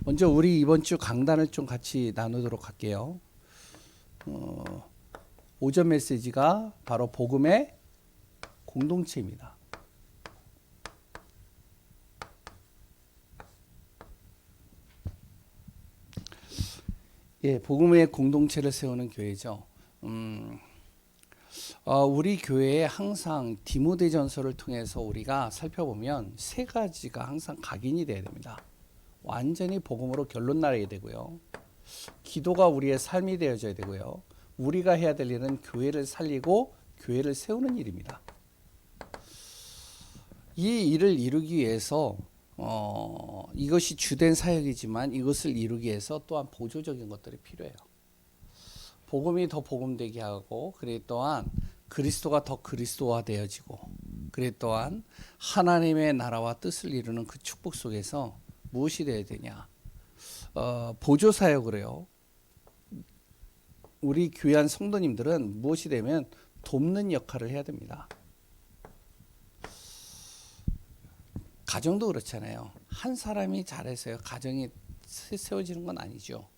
먼저 우리 이번 주 강단을 좀 같이 나누도록 할게요. 오전 메시지가 바로 복음의 공동체입니다. 예, 복음의 공동체를 세우는 교회죠. 우리 교회에 항상 디모데전서를 통해서 우리가 살펴보면 세 가지가 항상 각인이 돼야 됩니다. 완전히 복음으로 결론 나야 되고요. 기도가 우리의 삶이 되어져야 되고요. 우리가 해야 될 일은 교회를 살리고 교회를 세우는 일입니다. 이 일을 이루기 위해서 이것이 주된 사역이지만 이것을 이루기 위해서 또한 보조적인 것들이 필요해요. 복음이 더 복음되게 하고 그리 또한 그리스도가 더 그리스도화 되어지고 그리 또한 하나님의 나라와 뜻을 이루는 그 축복 속에서 무엇이 되어야 되냐? 보조 사역을 해요. 우리 귀한 성도님들은 무엇이 되면 돕는 역할을 해야 됩니다. 가정도 그렇잖아요. 한 사람이 잘해서요 가정이 세워지는 건 아니죠.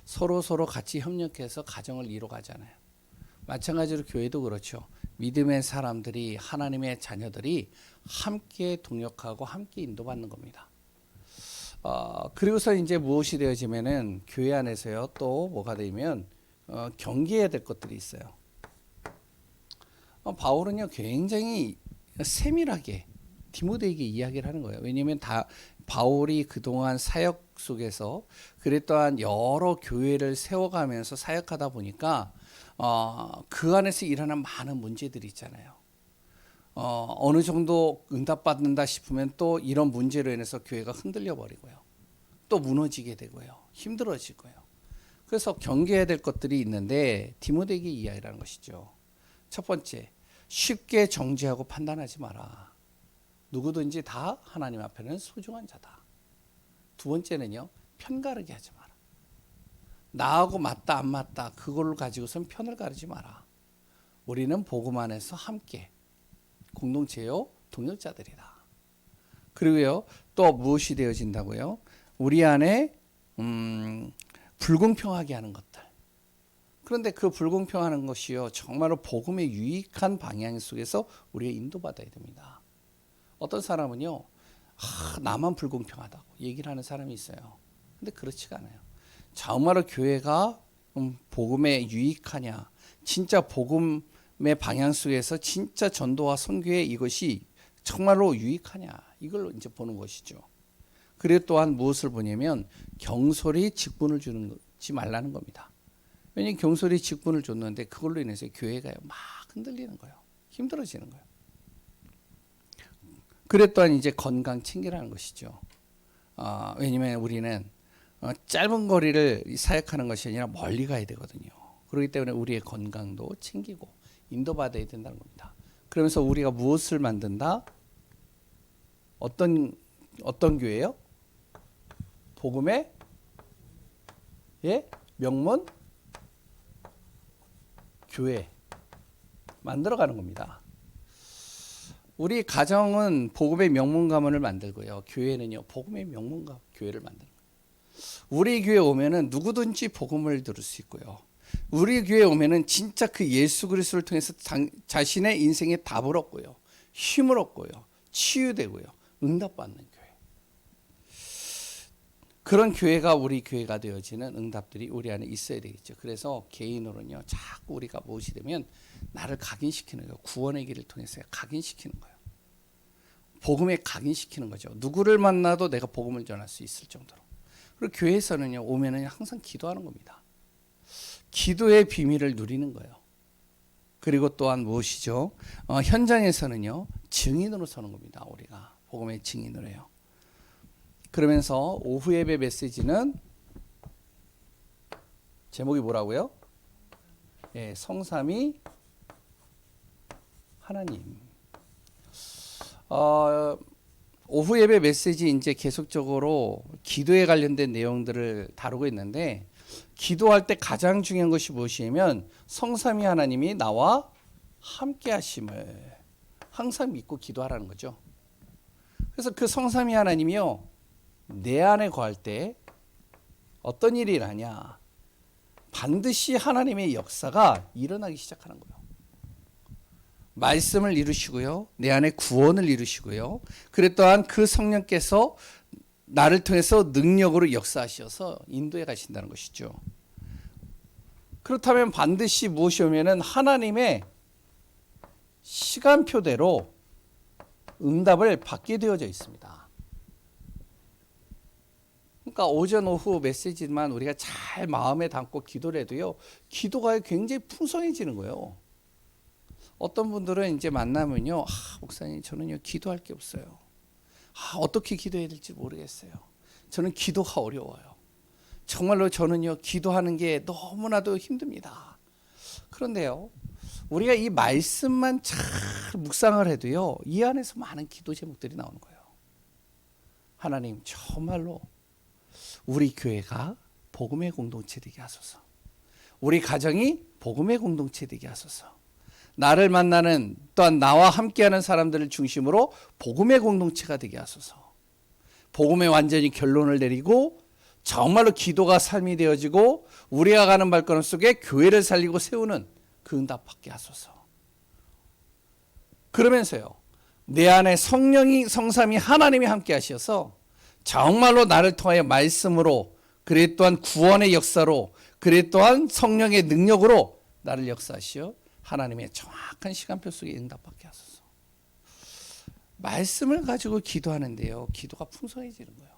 서로 같이 협력해서 가정을 이뤄가잖아요. 마찬가지로 교회도 그렇죠. 믿음의 사람들이 하나님의 자녀들이 함께 동역하고 함께 인도받는 겁니다. 그리고서 이제 무엇이 되어지면은 교회 안에서요 또 뭐가 되면 경계해야 될 것들이 있어요. 바울은요 굉장히 세밀하게 디모데에게 이야기를 하는 거예요. 왜냐하면 바울이 그동안 사역 속에서 그래 또한 여러 교회를 세워가면서 사역하다 보니까 그 안에서 일어난 많은 문제들이 있잖아요. 어느 정도 응답받는다 싶으면 또 이런 문제로 인해서 교회가 흔들려 버리고요. 또 무너지게 되고요. 힘들어지고요. 그래서 경계해야 될 것들이 있는데 디모데에게 이야기라는 것이죠. 첫 번째, 쉽게 정죄하고 판단하지 마라. 누구든지 다 하나님 앞에는 소중한 자다. 두 번째는요, 편가르기 하지 마라. 나하고 맞다 안 맞다 그걸 가지고선 편을 가르지 마라. 우리는 복음 안에서 함께 공동체요 동역자들이다. 그리고요 또 무엇이 되어진다고요? 우리 안에 불공평하게 하는 것들. 그런데 그 불공평하는 것이요 정말로 복음의 유익한 방향 속에서 우리가 인도받아야 됩니다. 어떤 사람은요 나만 불공평하다고 얘기를 하는 사람이 있어요. 근데 그렇지가 않아요. 정말로 교회가 복음에 유익하냐, 진짜 복음의 방향 속에서 진짜 전도와 선교에 이것이 정말로 유익하냐, 이걸 이제 보는 것이죠. 그리고 또한 무엇을 보냐면 경솔히 직분을 주지 말라는 겁니다. 왜냐하면 경솔히 직분을 줬는데 그걸로 인해서 교회가 막 흔들리는 거예요. 힘들어지는 거예요. 그래 또한 이제 건강 챙기라는 것이죠. 왜냐하면 우리는 짧은 거리를 사역하는 것이 아니라 멀리 가야 되거든요. 그렇기 때문에 우리의 건강도 챙기고 인도받아야 된다는 겁니다. 그러면서 우리가 무엇을 만든다? 어떤 교회요? 복음의 명문 교회 만들어가는 겁니다. 우리 가정은 복음의 명문 가문을 만들고요. 교회는요 복음의 명문 교회를 만드는 거예요. 우리 교회 오면은 누구든지 복음을 들을 수 있고요. 우리 교회 오면은 진짜 그 예수 그리스도를 통해서 자신의 인생에 답을 얻고요, 힘을 얻고요, 치유되고요, 응답받는 교회. 그런 교회가 우리 교회가 되어지는 응답들이 우리 안에 있어야 되겠죠. 그래서 개인으로는요 자꾸 우리가 무엇이 되면 나를 각인시키는 거예요. 구원의 길을 통해서 각인시키는 거예요. 복음에 각인시키는 거죠. 누구를 만나도 내가 복음을 전할 수 있을 정도로. 그리고 교회에서는요 오면은 항상 기도하는 겁니다. 기도의 비밀을 누리는 거예요. 그리고 또한 무엇이죠? 현장에서는요 증인으로 서는 겁니다. 우리가 복음의 증인으로 해요. 그러면서 오후 예배 메시지는 제목이 뭐라고요? 성삼위 하나님. 오후 예배 메시지 이제 계속적으로 기도에 관련된 내용들을 다루고 있는데, 기도할 때 가장 중요한 것이 무엇이냐면 성삼위 하나님이 나와 함께 하심을 항상 믿고 기도하라는 거죠. 그래서 그 성삼위 하나님이요 내 안에 거할 때 어떤 일이 일어나냐? 반드시 하나님의 역사가 일어나기 시작하는 거예요. 말씀을 이루시고요. 내 안에 구원을 이루시고요. 그래 또한 그 성령께서 나를 통해서 능력으로 역사하셔서 인도해 가신다는 것이죠. 그렇다면 반드시 무엇이 오면은 하나님의 시간표대로 응답을 받게 되어져 있습니다. 그러니까 오전 오후 메시지만 우리가 잘 마음에 담고 기도를 해도요, 기도가 굉장히 풍성해지는 거예요. 어떤 분들은 이제 만나면요, 목사님 저는요 기도할 게 없어요. 어떻게 기도해야 될지 모르겠어요. 저는 기도가 어려워요. 정말로 저는요 기도하는 게 너무나도 힘듭니다. 그런데요, 우리가 이 말씀만 잘 묵상을 해도요, 이 안에서 많은 기도 제목들이 나오는 거예요. 하나님 정말로 우리 교회가 복음의 공동체 되게 하소서. 우리 가정이 복음의 공동체 되게 하소서. 나를 만나는 또한 나와 함께하는 사람들을 중심으로 복음의 공동체가 되게 하소서. 복음에 완전히 결론을 내리고 정말로 기도가 삶이 되어지고 우리가 가는 발걸음 속에 교회를 살리고 세우는 그 응답 받게 하소서. 그러면서요, 내 안에 성삼위 하나님이 함께 하셔서 정말로 나를 통하여 말씀으로, 그래 또한 구원의 역사로, 그래 또한 성령의 능력으로 나를 역사하시어 하나님의 정확한 시간표 속에 응답받게 하소서. 말씀을 가지고 기도하는데요, 기도가 풍성해지는 거예요.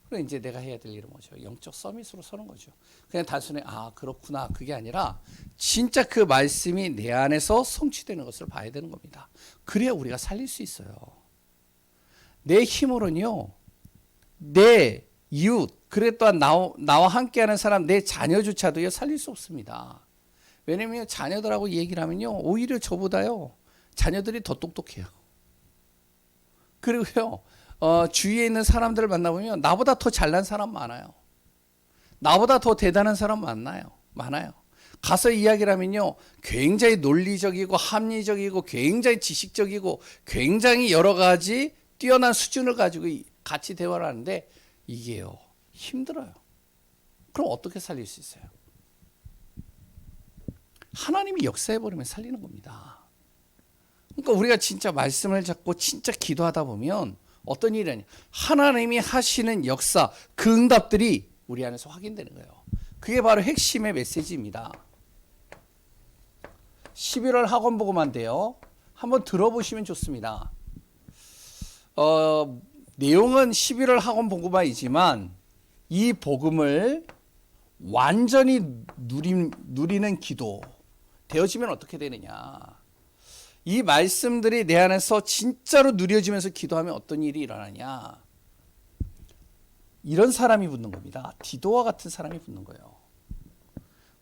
그럼 이제 내가 해야 될 일은 뭐죠? 영적 서밋으로 서는 거죠. 그냥 단순히 그렇구나 그게 아니라 진짜 그 말씀이 내 안에서 성취되는 것을 봐야 되는 겁니다. 그래야 우리가 살릴 수 있어요. 내 힘으로는요, 내 이웃, 그래 또한 나와 함께하는 사람, 내 자녀조차도요 살릴 수 없습니다. 왜냐면 자녀들하고 얘기를 하면요, 오히려 저보다요 자녀들이 더 똑똑해요. 그리고요, 주위에 있는 사람들을 만나보면 나보다 더 잘난 사람 많아요. 나보다 더 대단한 사람 많아요. 가서 이야기를 하면요, 굉장히 논리적이고 합리적이고 굉장히 지식적이고 굉장히 여러 가지 뛰어난 수준을 가지고 같이 대화를 하는데 이게요 힘들어요. 그럼 어떻게 살릴 수 있어요? 하나님이 역사해버리면 살리는 겁니다. 그러니까 우리가 진짜 말씀을 잡고 진짜 기도하다 보면 어떤 일이 하나님이 하시는 역사, 그 응답들이 우리 안에서 확인되는 거예요. 그게 바로 핵심의 메시지입니다. 11월 학원복음인데요, 한번 들어보시면 좋습니다. 내용은 11월 학원복음이지만 이 복음을 완전히 누리는 기도 되어지면 어떻게 되느냐. 이 말씀들이 내 안에서 진짜로 누려지면서 기도하면 어떤 일이 일어나냐. 이런 사람이 붙는 겁니다. 디도와 같은 사람이 붙는 거예요.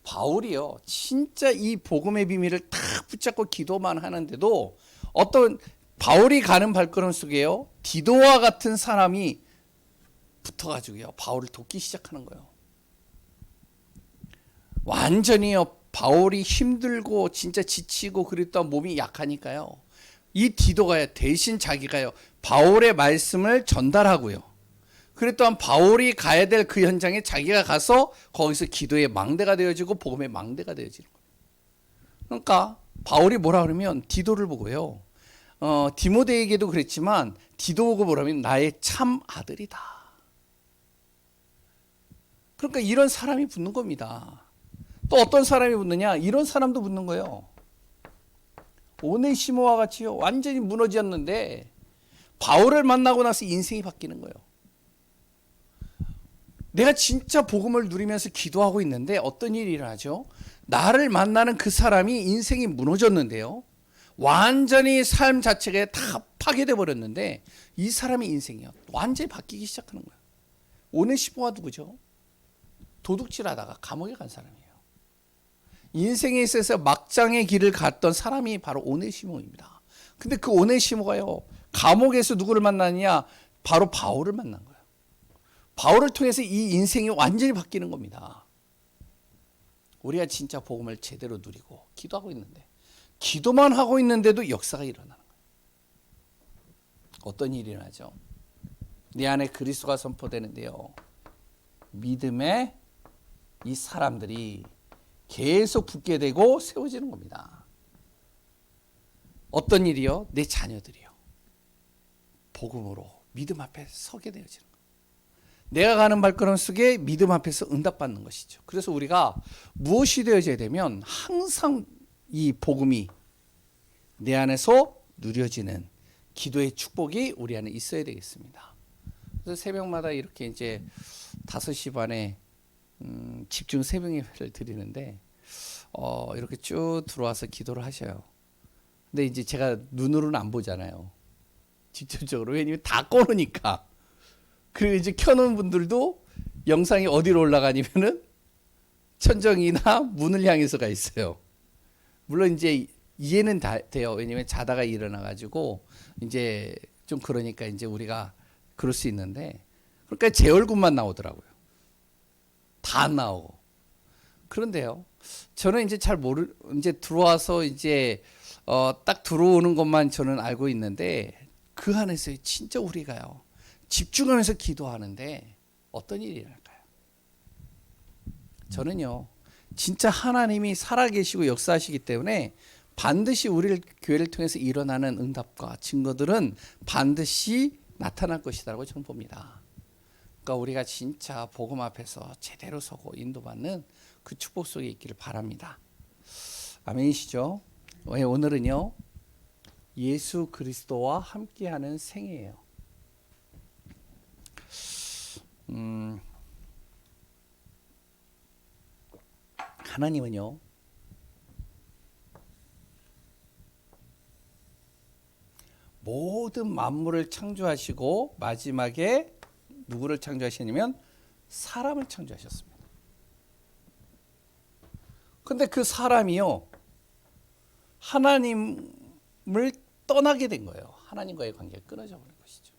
바울이요, 진짜 이 복음의 비밀을 딱 붙잡고 기도만 하는데도 어떤 바울이 가는 발걸음 속에요, 디도와 같은 사람이 붙어가지고요 바울을 돕기 시작하는 거예요. 완전히요 바울이 힘들고 진짜 지치고 그랬다 몸이 약하니까요, 이 디도가요 대신 자기가요 바울의 말씀을 전달하고요, 그래 또한 바울이 가야 될 그 현장에 자기가 가서 거기서 기도의 망대가 되어지고 복음의 망대가 되어지는 거예요. 그러니까 바울이 뭐라 그러면 디도를 보고요, 디모데에게도 그랬지만 디도 보고 뭐라면 나의 참 아들이다. 그러니까 이런 사람이 붙는 겁니다. 또 어떤 사람이 붙느냐, 이런 사람도 붙는 거예요. 오네시모와 같이요 완전히 무너졌는데 바울을 만나고 나서 인생이 바뀌는 거예요. 내가 진짜 복음을 누리면서 기도하고 있는데 어떤 일이 일어나죠? 나를 만나는 그 사람이 인생이 무너졌는데요, 완전히 삶 자체가 다 파괴돼 버렸는데 이 사람의 인생이요 완전히 바뀌기 시작하는 거예요. 오네시모가 누구죠? 도둑질하다가 감옥에 간 사람이에요. 인생에 있어서 막장의 길을 갔던 사람이 바로 오네시모입니다. 근데 그 오네시모가요 감옥에서 누구를 만나느냐, 바로 바울을 만난 거예요. 바울을 통해서 이 인생이 완전히 바뀌는 겁니다. 우리가 진짜 복음을 제대로 누리고 기도하고 있는데, 기도만 하고 있는데도 역사가 일어나는 거예요. 어떤 일이 일어나죠? 내 안에 그리스도가 선포되는데요, 믿음의 이 사람들이 계속 붙게 되고 세워지는 겁니다. 어떤 일이요? 내 자녀들이요. 복음으로 믿음 앞에 서게 되어지는 거예요. 내가 가는 발걸음 속에 믿음 앞에서 응답받는 것이죠. 그래서 우리가 무엇이 되어져야 되면 항상 이 복음이 내 안에서 누려지는 기도의 축복이 우리 안에 있어야 되겠습니다. 그래서 새벽마다 이렇게 이제 5시 반에 집중 새벽 예배를 드리는데 이렇게 쭉 들어와서 기도를 하셔요. 근데 이제 제가 눈으로는 안 보잖아요. 직접적으로. 왜냐면 다 꺼놓으니까. 그리고 이제 켜놓은 분들도 영상이 어디로 올라가냐면은 천정이나 문을 향해서가 있어요. 물론 이제 이해는 다 돼요. 왜냐면 자다가 일어나가지고 이제 좀 그러니까 이제 우리가 그럴 수 있는데, 그러니까 제 얼굴만 나오더라고요. 다 안 나오고. 그런데요, 저는 이제 이제 들어와서 이제 딱 들어오는 것만 저는 알고 있는데, 그 안에서 진짜 우리가요 집중하면서 기도하는데 어떤 일이 일어날까요? 저는요, 진짜 하나님이 살아계시고 역사하시기 때문에 반드시 우리를 교회를 통해서 일어나는 응답과 증거들은 반드시 나타날 것이라고 저는 봅니다. 그러니까 우리가 진짜 복음 앞에서 제대로 서고 인도받는 그 축복 속에 있기를 바랍니다. 아멘이시죠? 오늘은요, 예수 그리스도와 함께하는 생애예요. 하나님은요, 모든 만물을 창조하시고 마지막에 누구를 창조하시냐면 사람을 창조하셨습니다. 근데 그 사람이요, 하나님을 떠나게 된 거예요. 하나님과의 관계가 끊어져 버린 것이죠.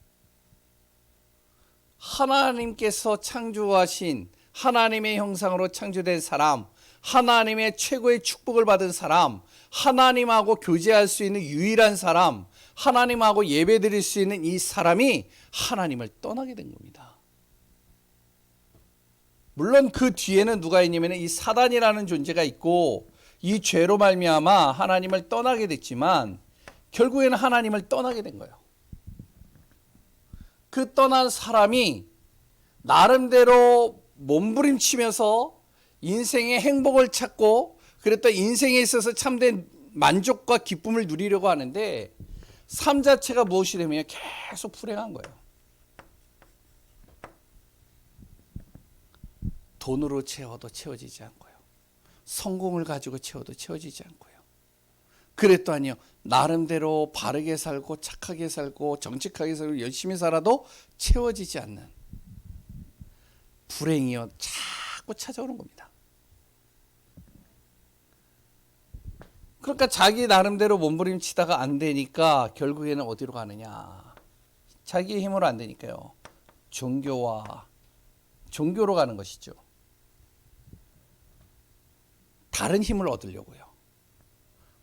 하나님께서 창조하신 하나님의 형상으로 창조된 사람, 하나님의 최고의 축복을 받은 사람, 하나님하고 교제할 수 있는 유일한 사람, 하나님하고 예배드릴 수 있는 이 사람이 하나님을 떠나게 된 겁니다. 물론 그 뒤에는 누가 있냐면 이 사단이라는 존재가 있고, 이 죄로 말미암아 하나님을 떠나게 됐지만 결국에는 하나님을 떠나게 된 거예요. 그 떠난 사람이 나름대로 몸부림치면서 인생의 행복을 찾고, 그랬다 인생에 있어서 참된 만족과 기쁨을 누리려고 하는데, 삶 자체가 무엇이냐면 계속 불행한 거예요. 돈으로 채워도 채워지지 않고요, 성공을 가지고 채워도 채워지지 않고요, 그랬더니요, 나름대로 바르게 살고 착하게 살고 정직하게 살고 열심히 살아도 채워지지 않는 불행이요 자꾸 찾아오는 겁니다. 그러니까 자기 나름대로 몸부림치다가 안 되니까 결국에는 어디로 가느냐, 자기의 힘으로 안 되니까요, 종교로 가는 것이죠. 다른 힘을 얻으려고요.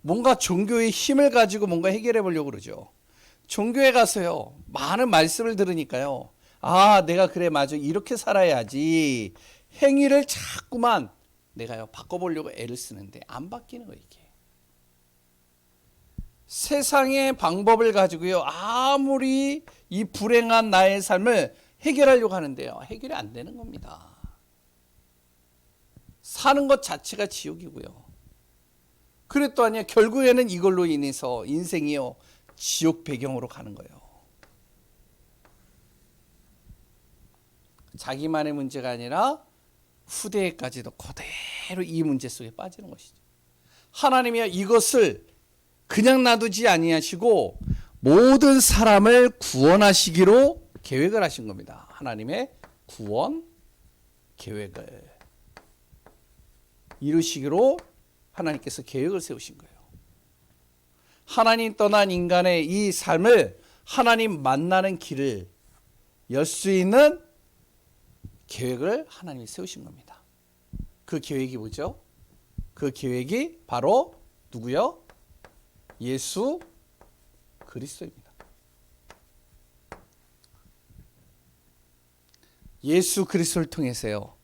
뭔가 종교의 힘을 가지고 뭔가 해결해 보려고 그러죠. 종교에 가서요, 많은 말씀을 들으니까요, 내가 그래 맞아 이렇게 살아야지, 행위를 자꾸만 내가요 바꿔보려고 애를 쓰는데 안 바뀌는 거예요. 이게 세상의 방법을 가지고요 아무리 이 불행한 나의 삶을 해결하려고 하는데요, 해결이 안 되는 겁니다. 사는 것 자체가 지옥이고요. 그랬더니 결국에는 이걸로 인해서 인생이요 지옥 배경으로 가는 거예요. 자기만의 문제가 아니라 후대에까지도 그대로 이 문제 속에 빠지는 것이죠. 하나님이 이것을 그냥 놔두지 아니하시고 모든 사람을 구원하시기로 계획을 하신 겁니다. 하나님의 구원 계획을 이루시기로 하나님께서 계획을 세우신 거예요. 하나님 떠난 인간의 이 삶을 하나님 만나는 길을 열 수 있는 계획을 하나님이 세우신 겁니다. 그 계획이 뭐죠? 그 계획이 바로 누구요? 예수 그리스도입니다. 예수 그리스도를 통해서요.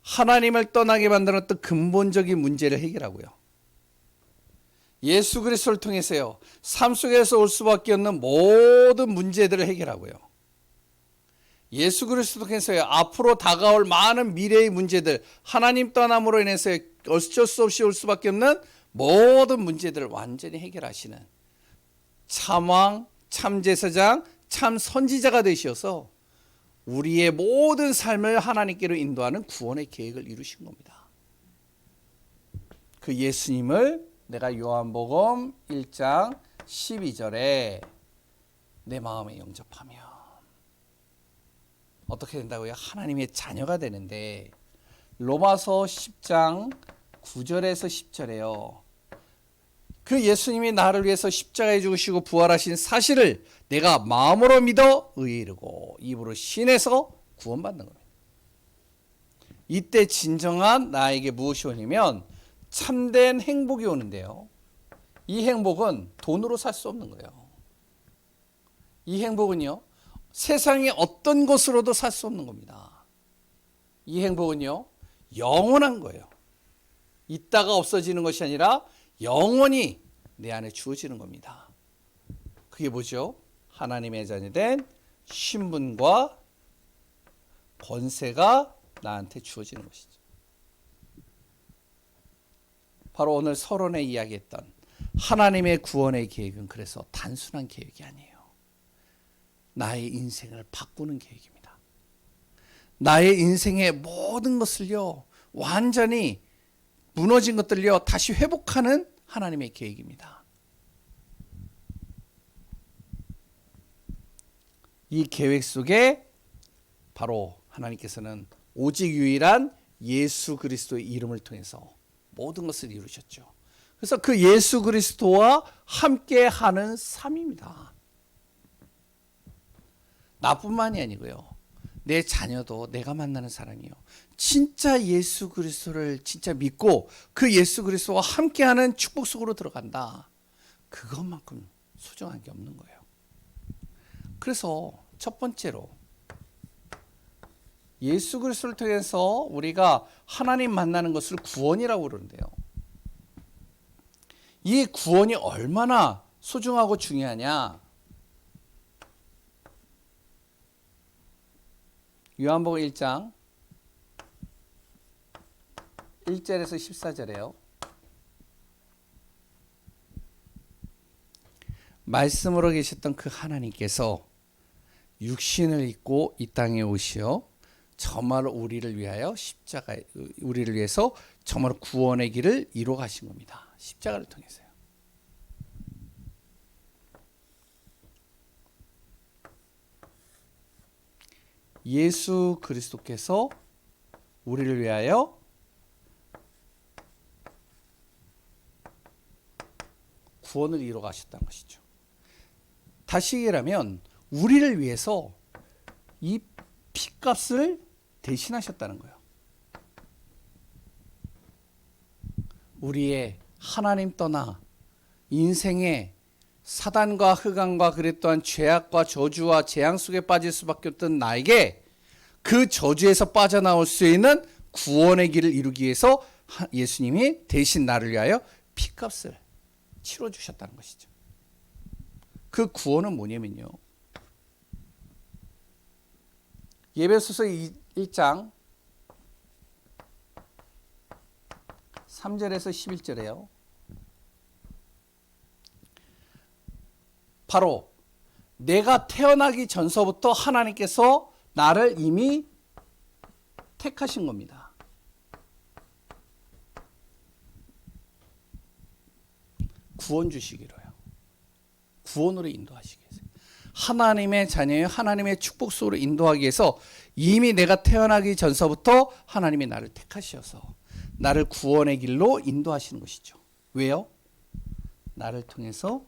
하나님을 떠나게 만들었던 근본적인 문제를 해결하고요. 예수 그리스도를 통해서요. 삶 속에서 올 수밖에 없는 모든 문제들을 해결하고요. 예수 그리스도를 통해서요. 앞으로 다가올 많은 미래의 문제들, 하나님 떠남으로 인해서 어쩔 수 없이 올 수밖에 없는 모든 문제들을 완전히 해결하시는 참왕, 참제사장, 참 선지자가 되셔서 우리의 모든 삶을 하나님께로 인도하는 구원의 계획을 이루신 겁니다. 그 예수님을 내가 요한복음 1장 12절에 내 마음에 영접하면 어떻게 된다고요? 하나님의 자녀가 되는데, 로마서 10장 9절에서 10절에요. 그 예수님이 나를 위해서 십자가에 죽으시고 부활하신 사실을 내가 마음으로 믿어 의에 이르고 입으로 신해서 구원받는 겁니다. 이때 진정한 나에게 무엇이 오냐면 참된 행복이 오는데요. 이 행복은 돈으로 살 수 없는 거예요. 이 행복은요, 세상의 어떤 것으로도 살 수 없는 겁니다. 이 행복은요, 영원한 거예요. 있다가 없어지는 것이 아니라 영원히 내 안에 주어지는 겁니다. 그게 뭐죠? 하나님의 자녀된 신분과 권세가 나한테 주어지는 것이죠. 바로 오늘 서론에 이야기했던 하나님의 구원의 계획은 그래서 단순한 계획이 아니에요. 나의 인생을 바꾸는 계획입니다. 나의 인생의 모든 것을요, 완전히 무너진 것들요, 다시 회복하는 하나님의 계획입니다. 이 계획 속에 바로 하나님께서는 오직 유일한 예수 그리스도의 이름을 통해서 모든 것을 이루셨죠. 그래서 그 예수 그리스도와 함께하는 삶입니다. 나뿐만이 아니고요, 내 자녀도 내가 만나는 사람이요, 진짜 예수 그리스도를 진짜 믿고 그 예수 그리스도와 함께하는 축복 속으로 들어간다. 그것만큼 소중한 게 없는 거예요. 그래서 첫 번째로 예수 그리스도를 통해서 우리가 하나님 만나는 것을 구원이라고 그러는데요. 이 구원이 얼마나 소중하고 중요하냐? 요한복음 1장 1절에서 14절에요. 말씀으로 계셨던 그 하나님께서 육신을 입고 이 땅에 오시어 정말 우리를 위하여 우리를 위해서 정말 구원의 길을 이루어 가신 겁니다. 십자가를 통해서요. 예수 그리스도께서 우리를 위하여 구원을 이루어 가셨다는 것이죠. 다시 얘기하면 우리를 위해서 이 피값을 대신하셨다는 거예요. 우리의 하나님 떠나 인생의 사단과 흑암과 그릇 또한 죄악과 저주와 재앙 속에 빠질 수밖에 없던 나에게 그 저주에서 빠져나올 수 있는 구원의 길을 이루기 위해서 예수님이 대신 나를 위하여 피값을 치러주셨다는 것이죠. 그 구원은 뭐냐면요, 에베소서 1장 3절에서 11절에요. 바로 내가 태어나기 전서부터 하나님께서 나를 이미 택하신 겁니다. 구원 주시기로요. 구원으로 인도하시기 위해서. 하나님의 자녀의 하나님의 축복 속으로 인도하기 위해서 이미 내가 태어나기 전서부터 하나님이 나를 택하셔서 나를 구원의 길로 인도하시는 것이죠. 왜요? 나를 통해서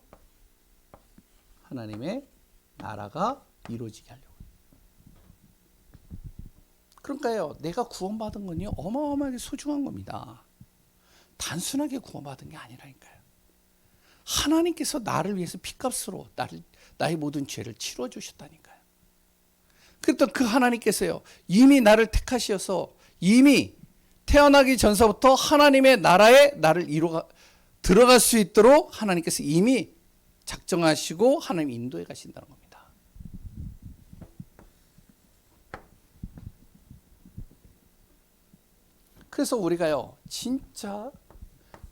하나님의 나라가 이루어지게 하려고. 그러니까요, 내가 구원받은 건요, 어마어마하게 소중한 겁니다. 단순하게 구원받은 게 아니라니까요. 하나님께서 나를 위해서 피값으로 나의 모든 죄를 치루어 주셨다니까요. 그랬더니 그 하나님께서요, 이미 나를 택하셔서 이미 태어나기 전서부터 하나님의 나라에 나를 들어갈 수 있도록 하나님께서 이미 작정하시고 하나님 인도해 가신다는 겁니다. 그래서 우리가요, 진짜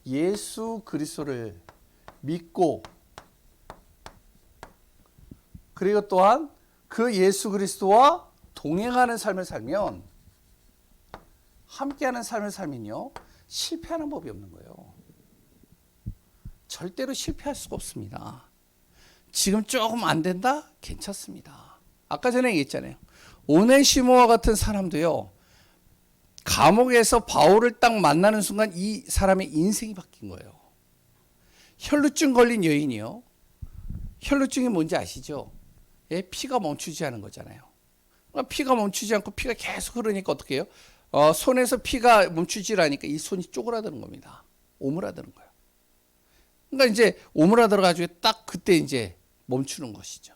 예수 그리스도를 믿고, 그리고 또한 그 예수 그리스도와 동행하는 삶을 살면, 함께하는 삶을 살면요, 실패하는 법이 없는 거예요. 절대로 실패할 수가 없습니다. 지금 조금 안 된다? 괜찮습니다. 아까 전에 얘기했잖아요. 오네시모와 같은 사람도요, 감옥에서 바울을 딱 만나는 순간 이 사람의 인생이 바뀐 거예요. 혈루증 걸린 여인이요. 혈루증이 뭔지 아시죠? 예, 피가 멈추지 않은 거잖아요. 피가 멈추지 않고 피가 계속 흐르니까 어떻게 해요? 손에서 피가 멈추지 않으니까 이 손이 쪼그라드는 겁니다. 오므라드는 거예요. 그러니까 이제 오므라들어가지고 딱 그때 이제 멈추는 것이죠.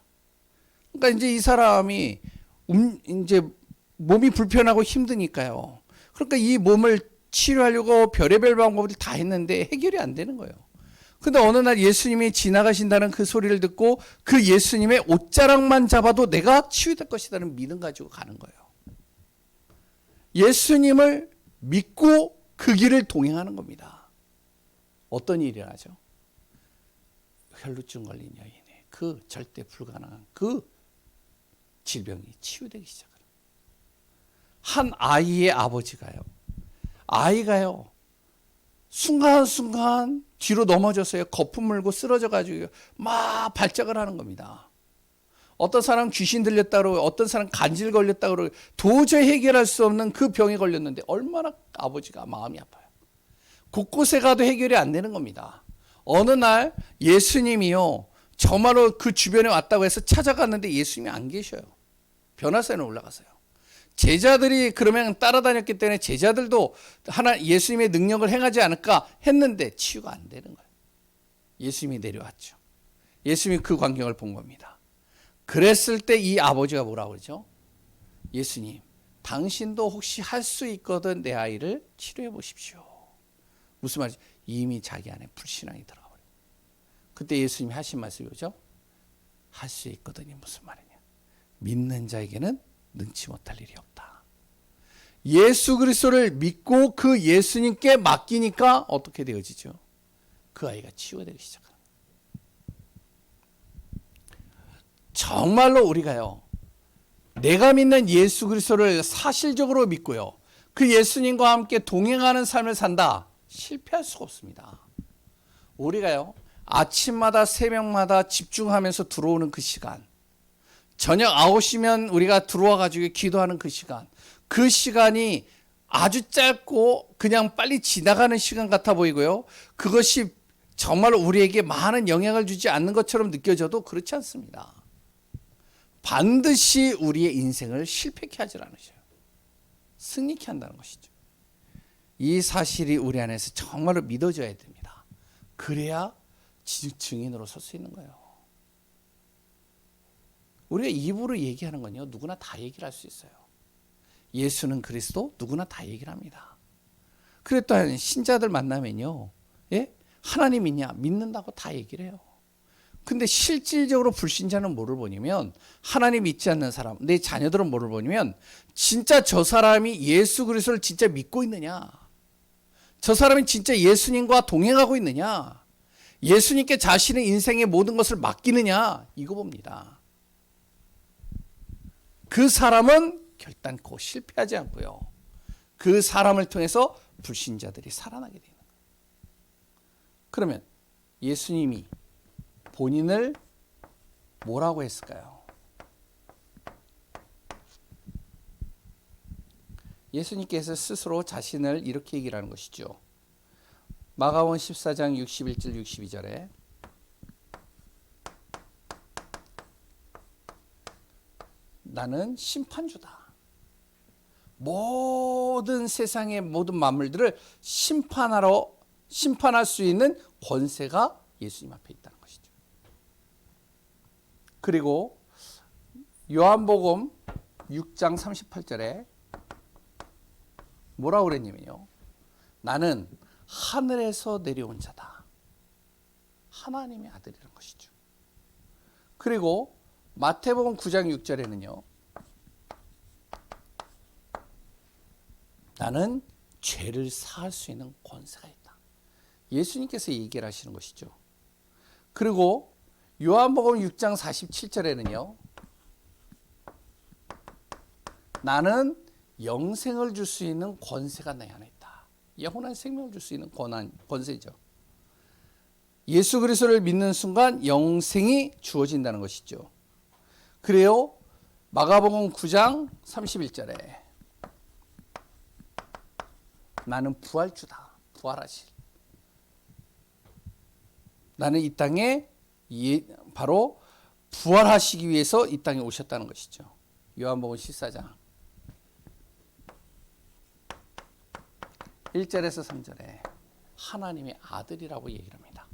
그러니까 이제 이 사람이 이제 몸이 불편하고 힘드니까요. 그러니까 이 몸을 치료하려고 별의별 방법을 다 했는데 해결이 안 되는 거예요. 근데 어느 날 예수님이 지나가신다는 그 소리를 듣고 그 예수님의 옷자락만 잡아도 내가 치유될 것이라는 믿음 가지고 가는 거예요. 예수님을 믿고 그 길을 동행하는 겁니다. 어떤 일이 일어나죠? 혈루증 걸린 여인의 그 절대 불가능한 그 질병이 치유되기 시작합니다. 한 아이의 아이가요, 순간순간 뒤로 넘어져서요, 거품 물고 쓰러져가지고 막 발작을 하는 겁니다. 어떤 사람 귀신 들렸다 그러고, 어떤 사람 간질 걸렸다 그러고, 도저히 해결할 수 없는 그 병에 걸렸는데 얼마나 아버지가 마음이 아파요. 곳곳에 가도 해결이 안 되는 겁니다. 어느 날 예수님이요, 정말로 그 주변에 왔다고 해서 찾아갔는데 예수님이 안 계셔요. 변화산에 올라가서요. 제자들이 그러면 따라다녔기 때문에 제자들도 예수님의 능력을 행하지 않을까 했는데 치유가 안 되는 거예요. 예수님이 내려왔죠. 예수님이 그 광경을 본 겁니다. 그랬을 때 이 아버지가 뭐라고 그러죠? 예수님, 당신도 혹시 할 수 있거든 내 아이를 치료해 보십시오. 무슨 말이죠? 이미 자기 안에 불신앙이 들어가 버려요. 그때 예수님이 하신 말씀이 뭐죠? 할 수 있거든이 무슨 말이냐? 믿는 자에게는 능치 못할 일이 없다. 예수 그리스도를 믿고 그 예수님께 맡기니까 어떻게 되어지죠? 그 아이가 치유되기 시작합니다. 정말로 우리가요, 내가 믿는 예수 그리스도를 사실적으로 믿고요, 그 예수님과 함께 동행하는 삶을 산다, 실패할 수가 없습니다. 우리가요, 아침마다 새벽마다 집중하면서 들어오는 그 시간, 저녁 9시면 우리가 들어와 가지고 기도하는 그 시간, 그 시간이 아주 짧고 그냥 빨리 지나가는 시간 같아 보이고요, 그것이 정말 우리에게 많은 영향을 주지 않는 것처럼 느껴져도 그렇지 않습니다. 반드시 우리의 인생을 실패케 하질 않으셔요. 승리케 한다는 것이죠. 이 사실이 우리 안에서 정말로 믿어져야 됩니다. 그래야 증인으로 설 수 있는 거예요. 우리가 입으로 얘기하는 건요, 누구나 다 얘기를 할 수 있어요. 예수는 그리스도, 누구나 다 얘기를 합니다. 그래 또한 신자들 만나면요, 예? 하나님 있냐? 믿는다고 다 얘기를 해요. 근데 실질적으로 불신자는 뭐를 보냐면, 하나님 믿지 않는 사람, 내 자녀들은 뭐를 보냐면, 진짜 저 사람이 예수 그리스도를 진짜 믿고 있느냐? 저 사람이 진짜 예수님과 동행하고 있느냐? 예수님께 자신의 인생의 모든 것을 맡기느냐? 이거 봅니다. 그 사람은 결단코 실패하지 않고요, 그 사람을 통해서 불신자들이 살아나게 되는 거예요. 그러면 예수님이 본인을 뭐라고 했을까요? 예수님께서 스스로 자신을 이렇게 얘기를 하는 것이죠. 마가복음 14장 61절 62절에 나는 심판주다. 모든 세상의 모든 만물들을 심판할 수 있는 권세가 예수님 앞에 있다는 것이죠. 그리고 요한복음 6장 38절에 뭐라고 그랬냐면요. 나는 하늘에서 내려온 자다. 하나님의 아들이라는 것이죠. 그리고 마태복음 9장 6절에는요. 나는 죄를 사할 수 있는 권세가 있다. 예수님께서 얘기를 하시는 것이죠. 그리고 요한복음 6장 47절에는요. 나는 영생을 줄 수 있는 권세가 내 안에 있다. 영원한 생명을 줄 수 있는 권세죠. 예수 그리스도를 믿는 순간 영생이 주어진다는 것이죠. 그래요. 마가복음 9장 31절에 나는 부활주다. 부활하실. 나는 이 땅에 바로 부활하시기 위해서 이 땅에 오셨다는 것이죠. 요한복음 14장 1절에서 3절에 하나님의 아들이라고 얘기를 합니다.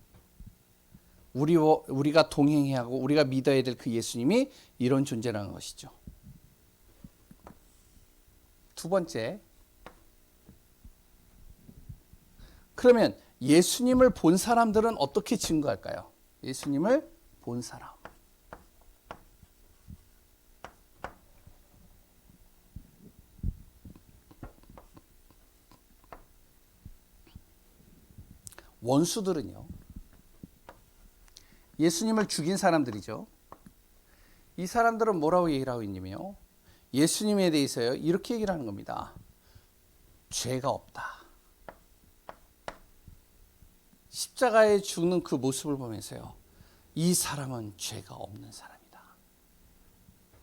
우리가 동행해야 하고 우리가 믿어야 될 그 예수님이 이런 존재라는 것이죠. 두 번째, 그러면 예수님을 본 사람들은 어떻게 증거할까요? 예수님을 본 사람. 원수들은요. 예수님을 죽인 사람들이죠. 이 사람들은 뭐라고 얘기를 하고 있냐면요. 예수님에 대해서요. 이렇게 얘기를 하는 겁니다. 죄가 없다. 십자가에 죽는 그 모습을 보면서요. 이 사람은 죄가 없는 사람이다.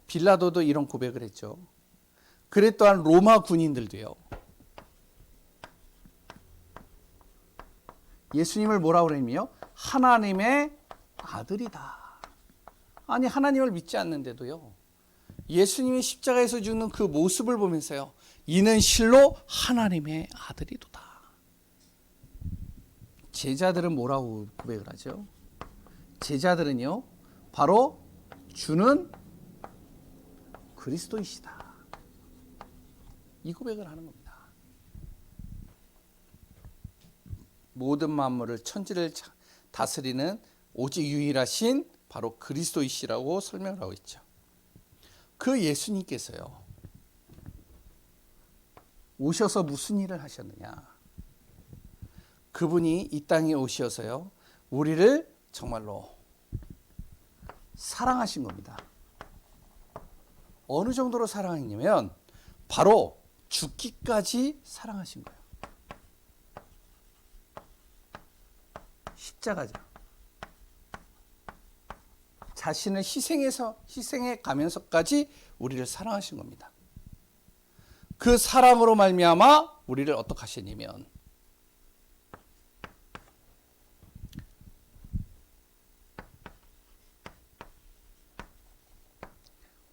빌라도도 이런 고백을 했죠. 그랬 또한 로마 군인들도요. 예수님을 뭐라고 그랬냐면요. 하나님의 아들이다. 아니 하나님을 믿지 않는데도요. 예수님이 십자가에서 죽는 그 모습을 보면서요. 이는 실로 하나님의 아들이도다. 제자들은 뭐라고 고백을 하죠? 제자들은요. 바로 주는 그리스도이시다. 이 고백을 하는 겁니다. 모든 만물을 천지를 다스리는 오직 유일하신 바로 그리스도이시라고 설명을 하고 있죠. 그 예수님께서요. 오셔서 무슨 일을 하셨느냐? 그분이 이 땅에 오셔서요. 우리를 정말로 사랑하신 겁니다. 어느 정도로 사랑했냐면 바로 죽기까지 사랑하신 거예요. 십자가죠. 자신을 희생해 가면서까지 우리를 사랑하신 겁니다. 그 사랑으로 말미암아 우리를 어떻게 하셨냐면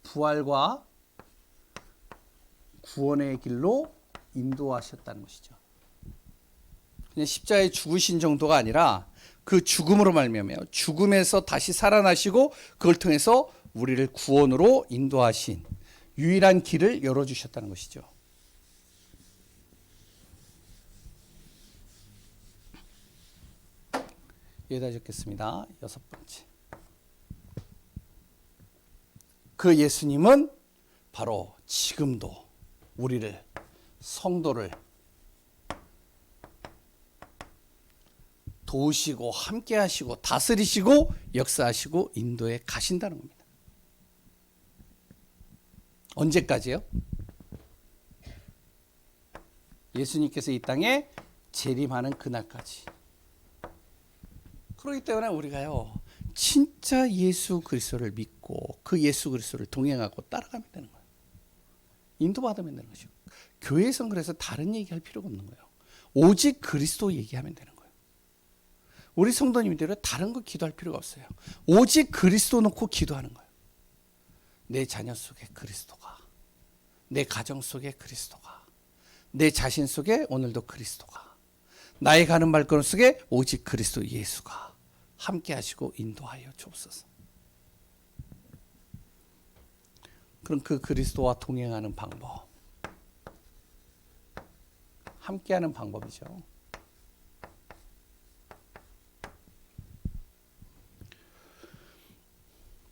부활과 구원의 길로 인도하셨다는 것이죠. 그냥 십자가에 죽으신 정도가 아니라 그 죽음으로 말미암아 죽음에서 다시 살아나시고 그걸 통해서 우리를 구원으로 인도하신 유일한 길을 열어주셨다는 것이죠. 여기다 적겠습니다. 6번째. 그 예수님은 바로 지금도 우리를 성도를 도우시고 함께 하시고 다스리시고 역사하시고 인도에 가신다는 겁니다. 언제까지요? 예수님께서 이 땅에 재림하는 그날까지. 그렇기 때문에 우리가요. 진짜 예수 그리스도를 믿고 그 예수 그리스도를 동행하고 따라가면 되는 거예요. 인도받으면 되는 것이고. 교회에서는 그래서 다른 얘기할 필요가 없는 거예요. 오직 그리스도 얘기하면 되는 거예요. 우리 성도님들은 다른 거 기도할 필요가 없어요. 오직 그리스도 놓고 기도하는 거예요. 내 자녀 속에 그리스도가, 내 가정 속에 그리스도가, 내 자신 속에 오늘도 그리스도가, 나의 가는 발걸음 속에 오직 그리스도 예수가 함께 하시고 인도하여 주옵소서. 그럼 그 그리스도와 동행하는 방법, 함께하는 방법이죠.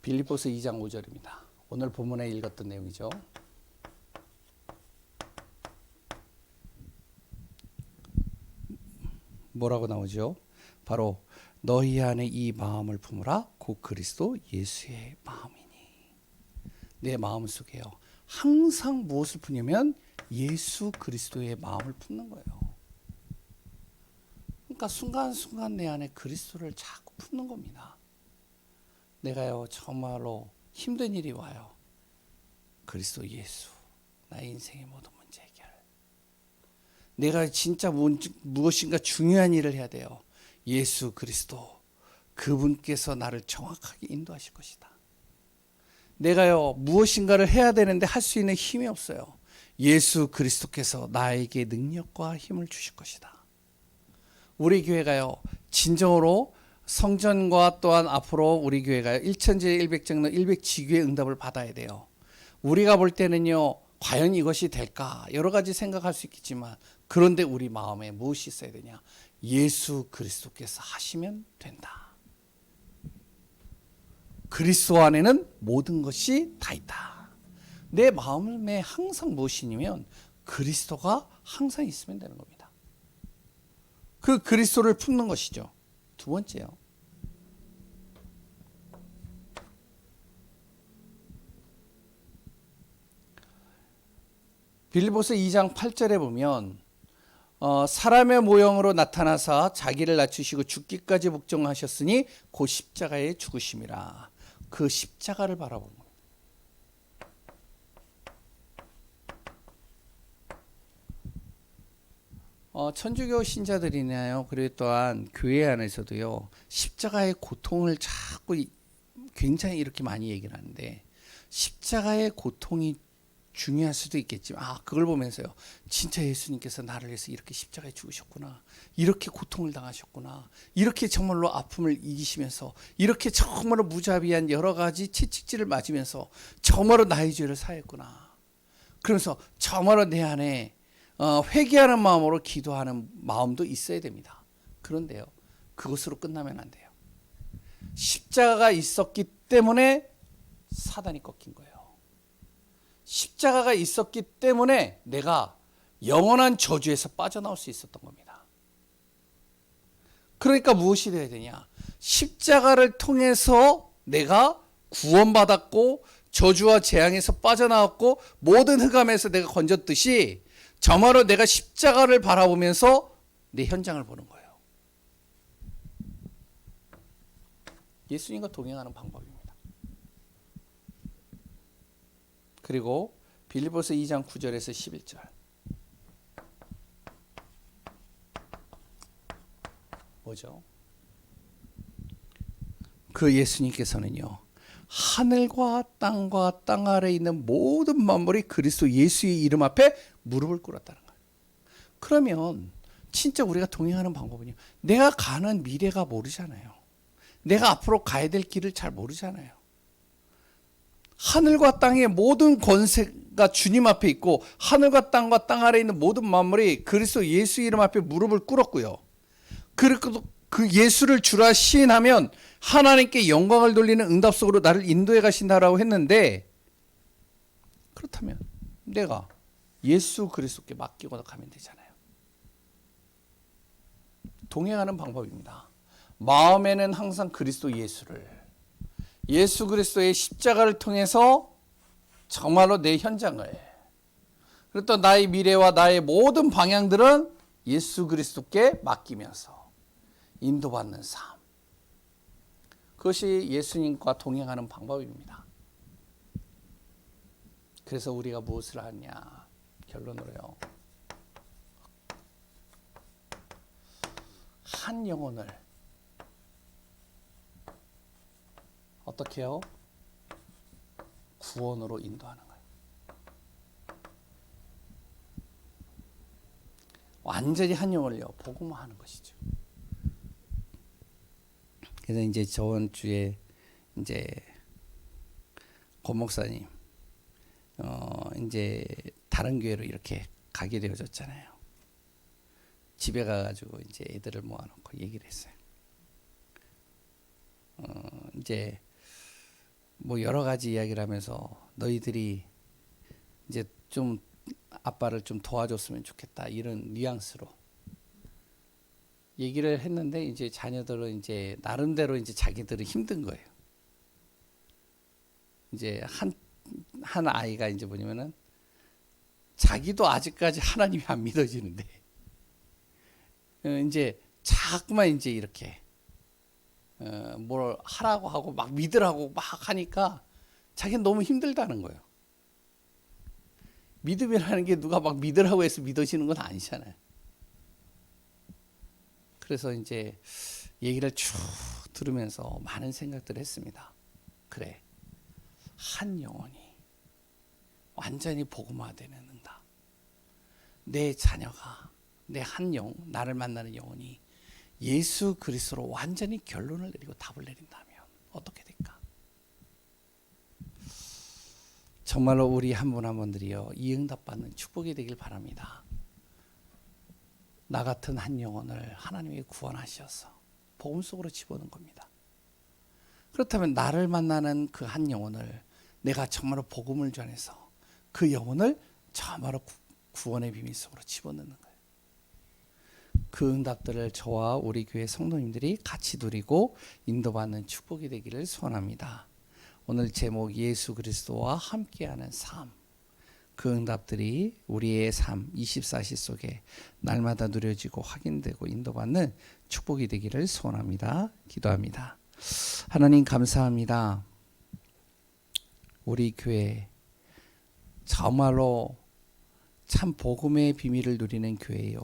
빌립보서 2장 5절입니다. 오늘 본문에 읽었던 내용이죠. 뭐라고 나오죠? 바로 너희 안에 이 마음을 품으라 곧 그리스도 예수의 마음이니. 내 마음 속에요. 항상 무엇을 품냐면 예수 그리스도의 마음을 품는 거예요. 그러니까 순간순간 내 안에 그리스도를 자꾸 품는 겁니다. 내가요 정말로 힘든 일이 와요. 그리스도 예수, 나의 인생의 모든 문제 해결. 내가 진짜 무엇인가 중요한 일을 해야 돼요. 예수 그리스도, 그분께서 나를 정확하게 인도하실 것이다. 내가요 무엇인가를 해야 되는데 할 수 있는 힘이 없어요. 예수 그리스도께서 나에게 능력과 힘을 주실 것이다. 우리 교회가요 진정으로 성전과 또한 앞으로 우리 교회가요 1000제 100장로 100지교의 응답을 받아야 돼요. 우리가 볼 때는요 과연 이것이 될까 여러 가지 생각할 수 있겠지만, 그런데 우리 마음에 무엇이 있어야 되냐? 예수 그리스도께서 하시면 된다. 그리스도 안에는 모든 것이 다 있다. 내 마음에 항상 무엇이냐면 그리스도가 항상 있으면 되는 겁니다. 그 그리스도를 품는 것이죠. 두 번째요. 빌립보서 2장 8절에 보면 사람의 모형으로 나타나사 자기를 낮추시고 죽기까지 복종하셨으니 곧 십자가에 죽으심이라. 그 십자가를 바라보는 거예요. 천주교 신자들이나요, 그리고 또한 교회 안에서도요 십자가의 고통을 자꾸 굉장히 이렇게 많이 얘기를 하는데, 십자가의 고통이 중요할 수도 있겠지만 그걸 보면서요 진짜 예수님께서 나를 위해서 이렇게 십자가에 죽으셨구나, 이렇게 고통을 당하셨구나, 이렇게 정말로 아픔을 이기시면서 이렇게 정말로 무자비한 여러 가지 채찍질을 맞으면서 정말로 나의 죄를 사했구나, 그러면서 정말로 내 안에 회개하는 마음으로 기도하는 마음도 있어야 됩니다. 그런데요 그것으로 끝나면 안 돼요. 십자가가 있었기 때문에 사단이 꺾인 거예요. 십자가가 있었기 때문에 내가 영원한 저주에서 빠져나올 수 있었던 겁니다. 그러니까 무엇이 되어야 되냐? 십자가를 통해서 내가 구원받았고 저주와 재앙에서 빠져나왔고 모든 흑암에서 내가 건졌듯이 정말로 내가 십자가를 바라보면서 내 현장을 보는 거예요. 예수님과 동행하는 방법입니다. 그리고 빌립보서 2장 9절에서 11절. 뭐죠? 그 예수님께서는요 하늘과 땅과 땅 아래에 있는 모든 만물이 그리스도 예수의 이름 앞에 무릎을 꿇었다는 거예요. 그러면 진짜 우리가 동행하는 방법은요, 내가 가는 미래가 모르잖아요. 내가 앞으로 가야 될 길을 잘 모르잖아요. 하늘과 땅의 모든 권세가 주님 앞에 있고 하늘과 땅과 땅 아래에 있는 모든 만물이 그리스도 예수 이름 앞에 무릎을 꿇었고요. 그리고 그 예수를 주라 시인하면 하나님께 영광을 돌리는 응답 속으로 나를 인도해 가신다라고 했는데, 그렇다면 내가 예수 그리스도께 맡기고 가면 되잖아요. 동행하는 방법입니다. 마음에는 항상 그리스도 예수를, 예수 그리스도의 십자가를 통해서 정말로 내 현장을, 그리고 또 나의 미래와 나의 모든 방향들은 예수 그리스도께 맡기면서 인도받는 삶. 그것이 예수님과 동행하는 방법입니다. 그래서 우리가 무엇을 하냐? 결론으로요, 한 영혼을 어떻게 해요? 구원으로 인도하는 거예요. 완전히 한 영혼을요 복음화하는 것이죠. 그래서 이제 저번 주에 이제 권 목사님 이제 다른 교회로 이렇게 가게 되어졌잖아요. 집에 가가지고 이제 애들을 모아놓고 얘기를 했어요. 이제 뭐 여러 가지 이야기를 하면서 너희들이 이제 좀 아빠를 좀 도와줬으면 좋겠다 이런 뉘앙스로 얘기를 했는데 이제 자녀들은 이제 나름대로 이제 자기들은 힘든 거예요. 이제 한 아이가 이제 뭐냐면은 자기도 아직까지 하나님이 안 믿어지는데 이제 자꾸만 이제 이렇게 뭘 하라고 하고 막 믿으라고 막 하니까 자기는 너무 힘들다는 거예요. 믿음이라는 게 누가 막 믿으라고 해서 믿어지는 건 아니잖아요. 그래서 이제 얘기를 쭉 들으면서 많은 생각들을 했습니다. 그래, 한 영혼이 완전히 복음화되는 응답. 내 자녀가 내 한 영, 나를 만나는 영혼이 예수 그리스도로 완전히 결론을 내리고 답을 내린다면 어떻게 될까? 정말로 우리 한 분 한 분들이요, 이 응답 받는 축복이 되길 바랍니다. 나 같은 한 영혼을 하나님이 구원하셔서 복음 속으로 집어넣은 겁니다. 그렇다면 나를 만나는 그 한 영혼을 내가 정말로 복음을 전해서 그 영혼을 정말로 구원의 비밀 속으로 집어넣는 거예요. 그 응답들을 저와 우리 교회 성도님들이 같이 누리고 인도받는 축복이 되기를 소원합니다. 오늘 제목 예수 그리스도와 함께하는 삶. 그 응답들이 우리의 삶 24시 속에 날마다 누려지고 확인되고 인도받는 축복이 되기를 소원합니다. 기도합니다. 하나님 감사합니다. 우리 교회 정말로 참 복음의 비밀을 누리는 교회요.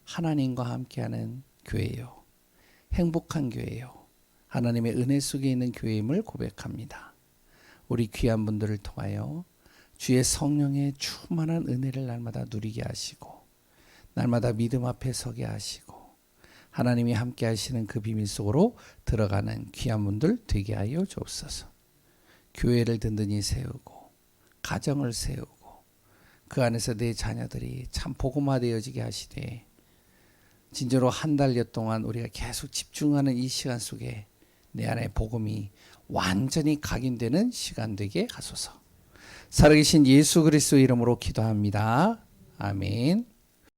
하나님과 함께하는 교회요. 행복한 교회요. 하나님의 은혜 속에 있는 교회임을 고백합니다. 우리 귀한 분들을 통하여 주의 성령의 충만한 은혜를 날마다 누리게 하시고 날마다 믿음 앞에 서게 하시고 하나님이 함께 하시는 그 비밀 속으로 들어가는 귀한 분들 되게 하여 주옵소서. 교회를 든든히 세우고 가정을 세우고 그 안에서 내 자녀들이 참 복음화되어지게 하시되 진짜로 한 달여 동안 우리가 계속 집중하는 이 시간 속에 내 안에 복음이 완전히 각인되는 시간 되게 하소서. 살아계신 예수 그리스도 이름으로 기도합니다. 아멘.